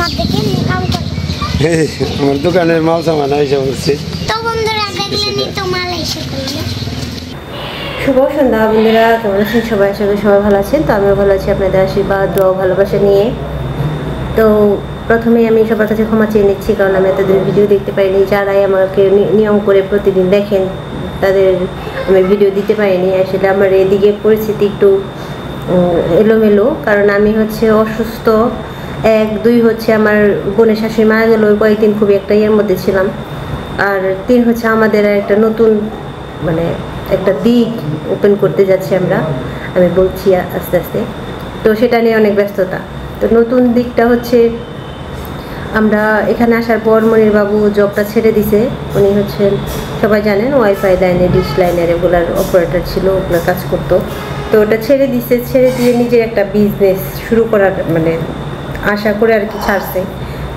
আমার দেখে কাম করে আমার দোকানের মাল সামান এসে বলছি। তো বন্ধুরা দেখলেনই তো মাল এসে করলো। শুভ সন্ধ্যা বন্ধুরা, কেমন আছেন সবাই? আশা করি সবাই ভালো আছেন। তো আমিও ভালো আছি, আপনাদের আশীর্বাদ দোয়া ভালোবাসা নিয়ে। তো প্রথমেই আমি সবার কাছে ক্ষমা চেয়ে নিচ্ছি, কারণ আমি এতদিন ভিডিও দেখতে পারিনি। যারাই আমাকে নিয়ম করে প্রতিদিন দেখেন তাদের আমি ভিডিও দিতে পারিনি। আসলে আমার এদিকে পরিস্থিতি একটু এলোমেলো, কারণ আমি হচ্ছে অসুস্থ। 1, 2 হচ্ছে আমার বোনের শাশুড়ি মারা গেল, ওই কয়েকদিন খুবই একটা ইয়ের মধ্যে ছিলাম। আর 3 হচ্ছে আমাদের একটা নতুন মানে একটা দিক ওপেন করতে যাচ্ছি আমি বলছি আস্তে আস্তে। তো সেটা নিয়ে অনেক ব্যস্ততা। তো নতুন দিকটা হচ্ছে আমরা এখানে আসার পর মনির বাবু জবটা ছেড়ে দিছে। উনি হচ্ছেন সবাই জানেন ওয়াইফাই লাইনে, ডিশ লাইনে রেগুলার অপারেটর ছিল, ওগুলো কাজ করতো। তো ওটা ছেড়ে দিছে, ছেড়ে দিয়ে নিজের একটা বিজনেস শুরু করার মানে আশা করে আর কি ছাড়ছে।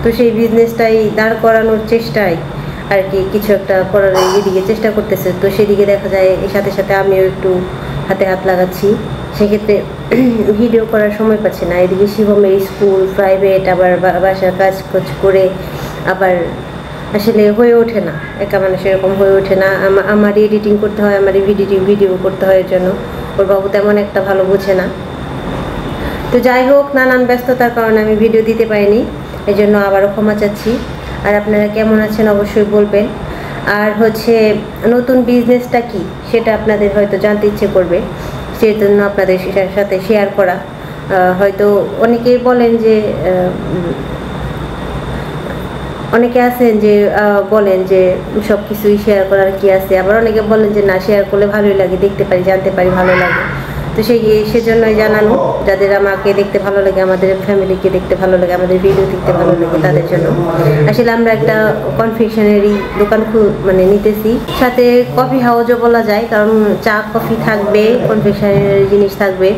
তো সেই বিজনেসটাই দাঁড় করানোর চেষ্টায় আর কি কিছু একটা করার এদিকে চেষ্টা করতেছে। তো সেদিকে দেখা যায় এর সাথে সাথে আমিও একটু হাতে হাত লাগাচ্ছি। সেক্ষেত্রে ভিডিও করার সময় পাচ্ছি না। এদিকে শিবমের স্কুল, প্রাইভেট, আবার বাসার কাজ করে আবার আসলে হয়ে ওঠে না, একা মানুষ এরকম হয়ে ওঠে না। আমার এডিটিং করতে হয়, আমার ভিডিও করতে হয়, এর জন্য ওর বাবু তেমন একটা ভালো বোঝে না। তো যাই হোক, নানান ব্যস্ততার কারণে আমি ভিডিও দিতে পারিনি, এই জন্য আবারও ক্ষমা চাচ্ছি। আর আপনারা কেমন আছেন অবশ্যই বলবেন। আর হচ্ছে নতুন বিজনেসটা কি সেটা আপনাদের হয়তো জানতে ইচ্ছে করবে, সেই জন্য আপনাদের সাথে শেয়ার করা। হয়তো অনেকেই বলেন যে অনেকে আছেন যে বলেন যে সব কিছুই শেয়ার করার কি আছে, আবার অনেকে বলেন যে না, শেয়ার করলে ভালোই লাগে, দেখতে পারি, জানতে পারি, ভালো লাগে। তো সেজন্যই জানানো, যাদের আমাকে দেখতে ভালো লাগে, আমাদের ফ্যামিলিকে দেখতে ভালো লাগে, আমাদের ভিডিও দেখতে ভালো লাগে, তাদের জন্য। আসলে আমরা একটা কনফেকশনারি দোকান মানে নিতেছি, সাথে কফি হাউসও বলা যায়, কারণ চা কফি থাকবে, কনফেকশনারি জিনিস থাকবে।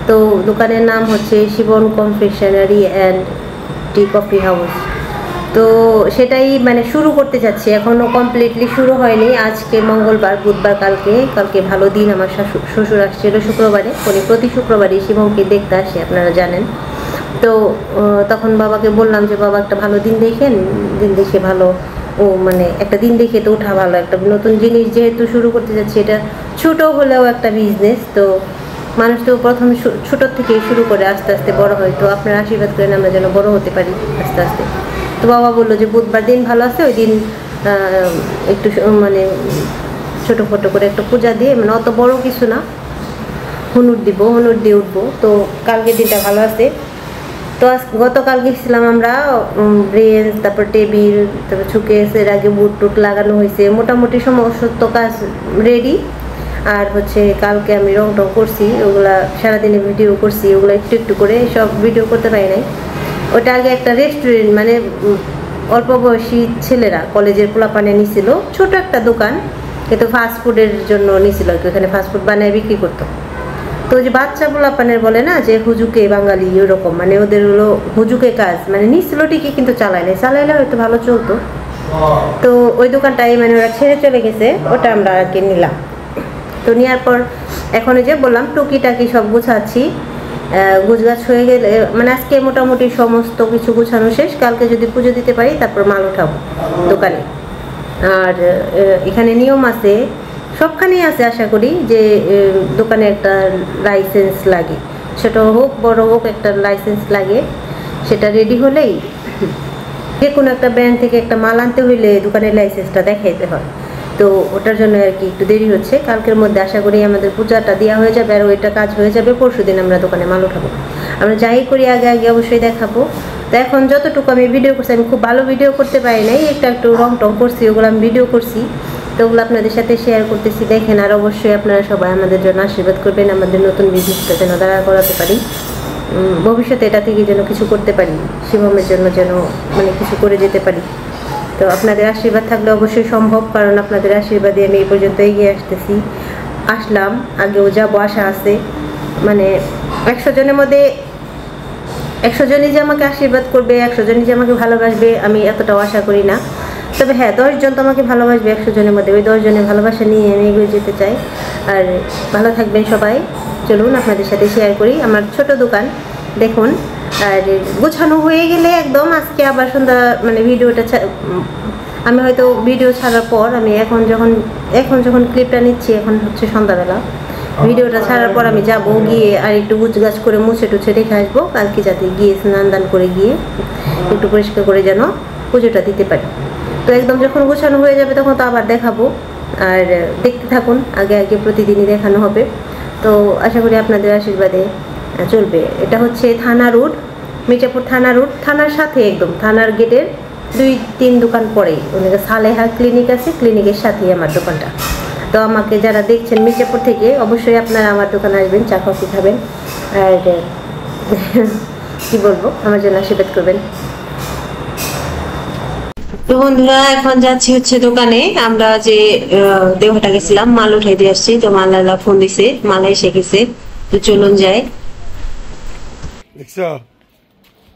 তো দোকানের নাম হচ্ছে Shivan confectionery and tea coffee house. তো সেটাই মানে শুরু করতে যাচ্ছি, এখনও কমপ্লিটলি শুরু হয়নি। আজকে মঙ্গলবার, বুধবার, কালকে ভালো দিন। আমার শ্বশুর আসছিল শুক্রবারে, উনি প্রতি শুক্রবারে শিবমকে দেখতে আসে, আপনারা জানেন। তো তখন বাবাকে বললাম যে বাবা একটা ভালো দিন দেখেন, দিন দেখে ভালো মানে একটা দিন দেখে তো ওঠা ভালো, একটা নতুন জিনিস যেহেতু শুরু করতে যাচ্ছি, এটা ছোট হলেও একটা বিজনেস। তো মানুষ তো প্রথমে ছোটোর থেকেই শুরু করে আস্তে আস্তে বড় হয়। তো আপনারা আশীর্বাদ করেন আমরা যেন বড় হতে পারি আস্তে আস্তে। তো বাবা বললো যে বুধবার দিন ভালো আছে, ওই দিন একটু মানে ছোটো ফটো করে একটা পূজা দিয়ে, মানে অত বড় কিছু না, হনুর দিয়ে উঠবো। তো কালকের দিনটা ভালো আছে। তো গতকাল গেছিলাম আমরা, ব্রেঞ্চ, তারপর টেবিল, তারপর শোকেসের আগে বুট টুট লাগানো হয়েছে, মোটামুটি সমস্ত কাজ রেডি। আর হচ্ছে কালকে আমি রং টং করছি, ওগুলা সারাদিনে ভিডিও করছি, ওগুলো একটু একটু করে, সব ভিডিও করতে পারি নাই। ওটা আগে একটা রেস্টুরেন্ট, মানে অল্প বয়সী ছেলেরা কলেজের পোলাপানে নিছিল, ছোট একটা দোকান, কিন্তু ফাস্টফুডের জন্য নিছিল আর কি, ওখানে ফাস্টফুড বানায় বিক্রি করতো। তো যে বাচ্চা পোলাপানের বলে না যে হুজুকে বাঙালি, ওরকম মানে ওদের হলো হুজুকে কাজ, মানে নিছিল ঠিকই কিন্তু চালাইলে হয়তো ভালো চলতো। তো ওই দোকানটাই মানে ওরা ছেড়ে চলে গেছে, ওটা আমরা আর কি নিলাম। তো নেওয়ার পর এখন যে বললাম টুকিটাকি সব গুছাচ্ছি, গুছগাছ হয়ে গেলে মানে আজকে মোটামুটি সমস্ত কিছু গুছানো শেষ। কালকে যদি পুজো দিতে পারি তারপর মাল উঠাবো দোকানে। আর এখানে নিয়ম আছে, সবখানেই আছে আশা করি, যে দোকানে একটা লাইসেন্স লাগে, ছোট হোক বড় হোক, একটা লাইসেন্স লাগে। সেটা রেডি হলেই যে কোনো একটা ব্র্যান্ড থেকে একটা মাল আনতে হইলে দোকানের লাইসেন্সটা দেখাইতে হয়। তো ওটার জন্য আর কি একটু দেরি হচ্ছে। কালকের মধ্যে আশা করি আমাদের পূজাটা দেওয়া হয়ে যাবে, আর ওইটা কাজ হয়ে যাবে। পরশু দিন আমরা দোকানে মাল উঠাবো। আমরা যাই করি আগে অবশ্যই দেখাবো। তো এখন যতটুকু আমি ভিডিও করছি, আমি খুব ভালো ভিডিও করতে পারি নাই, একটু রং টং করছি, ওগুলো আমি ভিডিও করছি। তো ওগুলো আপনাদের সাথে শেয়ার করতেছি, দেখেন। আর অবশ্যই আপনারা সবাই আমাদের জন্য আশীর্বাদ করবেন, আমাদের নতুন বিজনেসটা যেন দাঁড়া করাতে পারি, ভবিষ্যতে এটা থেকে যেন কিছু করতে পারি, শিবমের জন্য যেন মানে কিছু করে যেতে পারি। তো আপনাদের আশীর্বাদ থাকলে অবশ্যই সম্ভব, কারণ আপনাদের আশীর্বাদে আমি এই পর্যন্ত এগিয়ে আসলাম, আগেও যাবো, আশা আছে। মানে 100 জনের মধ্যে 100 জনই যে আমাকে আশীর্বাদ করবে, 100 জনই যে আমাকে ভালোবাসবে, আমি এতটাও আশা করি না। তবে হ্যাঁ, 10 জন তো আমাকে ভালোবাসবে 100 জনের মধ্যে, ওই 10 জনের ভালোবাসা নিয়ে আমি এগিয়ে যেতে চাই। আর ভালো থাকবেন সবাই। চলুন আপনাদের সাথে শেয়ার করি আমার ছোট দোকান। দেখুন আর গোছানো হয়ে গেলে একদম আজকে আবার সন্ধ্যা মানে ভিডিওটা আমি হয়তো ভিডিও ছাড়ার পর আমি এখন যখন ক্লিপটা নিচ্ছি এখন হচ্ছে সন্ধ্যাবেলা, ভিডিওটা ছাড়ার পর আমি যাব গিয়ে আর একটু গুছগাছ করে মুছে টুছে রেখে আসবো, কালকে যাতে গিয়ে স্নান দান করে গিয়ে একটু পরিষ্কার করে যেন পুজোটা দিতে পারি। তো একদম যখন গোছানো হয়ে যাবে তখন তো আবার দেখাবো, আর দেখতে থাকুন, আগে আগে প্রতিদিনই দেখানো হবে। তো আশা করি আপনাদের আশীর্বাদে চলবে। এটা হচ্ছে থানা রোড, মির্জাপুর থানা রোড, থানার সাথে একদম থানার গেটের 2-3 দোকান পরেই ওনাকে সালেহা ক্লিনিক আছে, ক্লিনিকের সাথেই আমার দোকানটা। তো আমাকে যারা দেখছেন মির্জাপুর থেকে অবশ্যই আপনারা আমার দোকানে আসবেন, চা কফি খাবেন, আর কি বলবো, আমার জন্য আশীর্বাদ করবেন। তো বন্ধুরা এখন যাচ্ছি হচ্ছে দোকানে, আমরা যে দেওহাটা গেছিলাম মাল উঠাই দিয়ে আসছি, তো মালালা ফোন দিছে, মালা এসে গেছে, তো চলুন যাই। দেখছো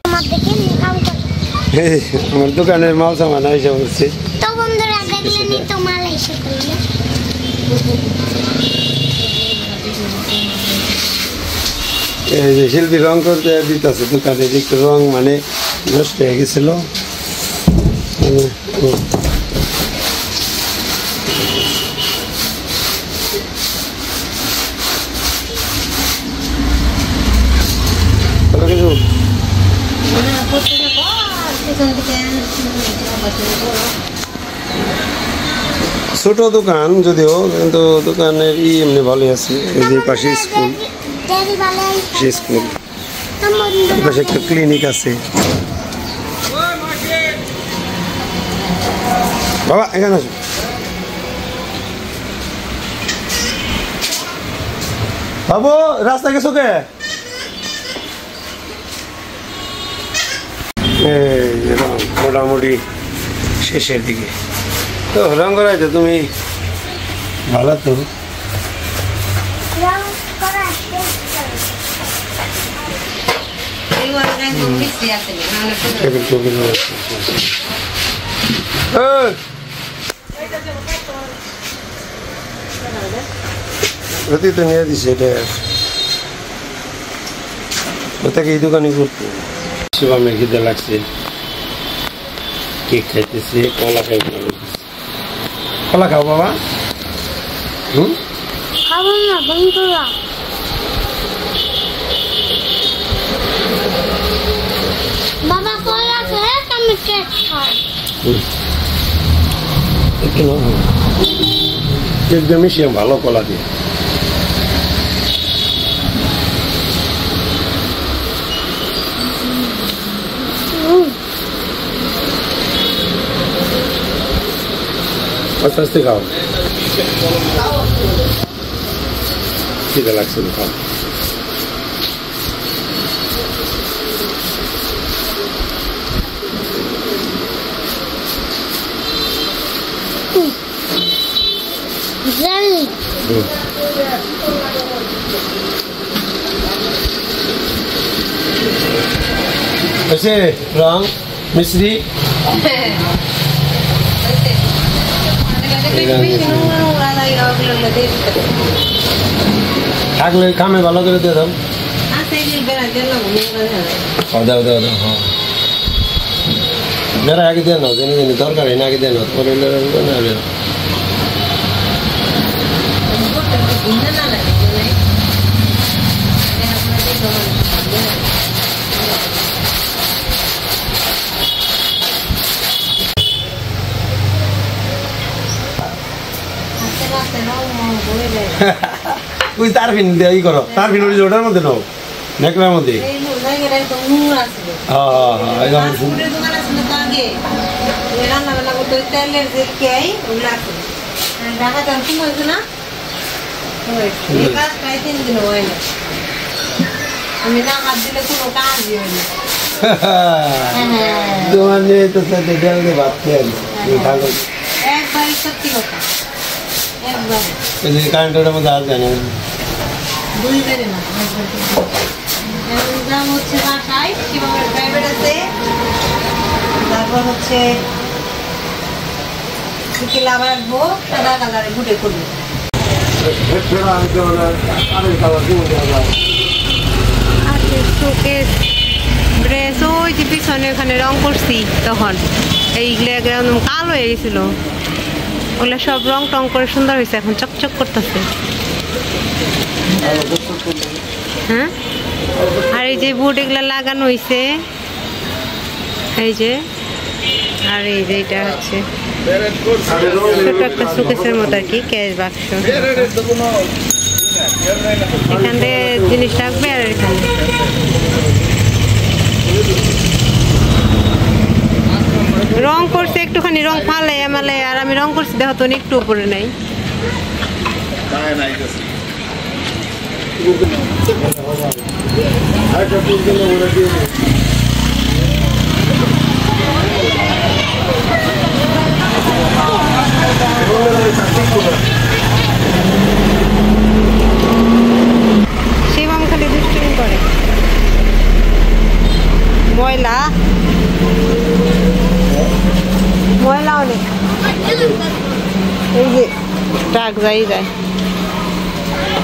আমার দেখে ইনকাম করো। আমার দোকানের মাল সামান এসে বলছি। তো বন্ধুরা দেখলেনই তো মালয়েশিয়া করলে। এই যে শিল্পী রং করতে দিতেছে দোকানে, একটু রং মানে নষ্ট হয়ে গেছিল। ছোট দোকান যদিও, কিন্তু দোকানের এমনি ভালোই আছে। এই যে পাশে স্কুল, ডেরি বালাই সে স্কুল বন্ধুরা পাশে একটা ক্লিনিক আছে। বাবা এখানে আসো। বাবু রাস্তা গেছো কে? মোটামুটি শেষের দিকে তো রং করাইছো তুমি, ভালো তো। রং করা শেষ গতি তো নিয়ে দিছে, এটা ওটাকে এই দোকানে করতো। শিবামের খিদে লাগছে, কেক খাইতেছে, কলা খাইতে, কলা খাও বাবা। খাবো না বন্ধুরা। বাবা কলা খেয়ে আমি কেক খাই। কেক দিয়ে মিশিয়ে ভালো কলা দিয়ে। আস্তে আস্তে খাও, খিদে লাগছে তো খাও। জেলি হয়েছে রং মিশ্রি থাকলে খামে ভালো করে দিয়ে দাও। দাও দাও দাও, হ্যাঁ মেরা আগে দিয়ে নাও, জেনে জেনে দরকার হয় না, আগে দিয়ে নাও, পরে ওই তারফিন দিয়ে ই করো, তারফিন ওটার মধ্যে নাও, নেকড়ার মধ্যে। তোমার নিয়ে তো সাথে ভাত খেয়ে থাকো, কারেন্টের মধ্যে আর জানি হচ্ছে বাসায় শিবমের প্রাইভেট আছে, তারপর হচ্ছে বিকেলে আবার আসবো, সাদা কালারে ঘুটে করবো। শোকেস ড্রেস ওই যে পিছনে ওখানে রং করছি তখন এইগুলো একদম কালো হয়ে গেছিল, ওগুলো সব রং টং করে সুন্দর হয়েছে, এখন চকচক করতেছে। হ্যাঁ, আর এই যে বুট এগুলো লাগানো হয়েছে, এই যে, আর এই যে এটা হচ্ছে ছোট একটা শোকেসের মতো আর কি, ক্যাশ বাক্স। এখান থেকে জিনিস রাখবে আর এখানে রং করছে একটুখানি, রং ফালে আমালে, আর আমি রং করছি দেখো তো একটু উপরে নাই। শিবম খালি দুষ্টুমি করে, ময়লা ময়লা অনেক, এই যে ট্রাক যাই যায়।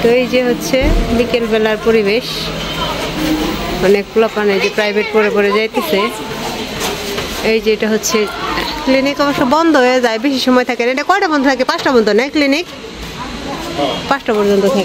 তো এই যে হচ্ছে বিকেল বেলার পরিবেশ, অনেক পোলাপানে যে প্রাইভেট পড়ে পড়ে যাইতেছে। এই যে এটা হচ্ছে ক্লিনিক, অবশ্য বন্ধ হয়ে যায়, বেশি সময় থাকে না। এটা কয়টা বন্ধ থাকে? 5টা বন্ধ না ক্লিনিক? 5টা পর্যন্ত থাকে।